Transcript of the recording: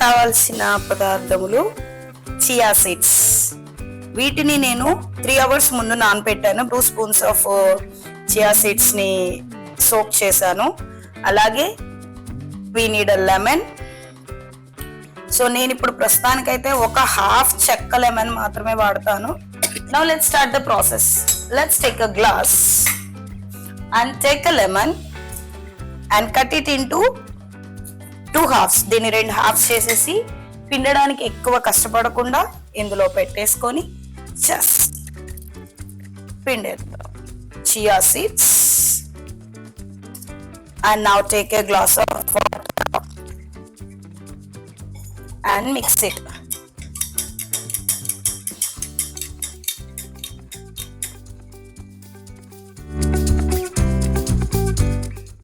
కావాల్సిన పదార్థములు chia seeds. వీటిని నేను 3 hours ముందు నానబెట్టాను. 2 spoons ఆఫ్ చియా సీడ్స్ ని సోక్ చేశాను. అలాగే we need a lemon. So నేను ఇప్పుడు ప్రస్తుతానికైతే ఒక హాఫ్ చెక్క లెమన్ మాత్రమే వాడతాను. Now let's start the process. Let's take a glass and take a lemon and cut it into 2 halves. దీన్ని 2 halves చేసేసి పిండడానికి ఎక్కువ కష్టపడకుండా ఇందులో పెట్టేసుకొని జస్ట్ పిండేద్దాం. Chia seeds. And now take a glass of water and mix it.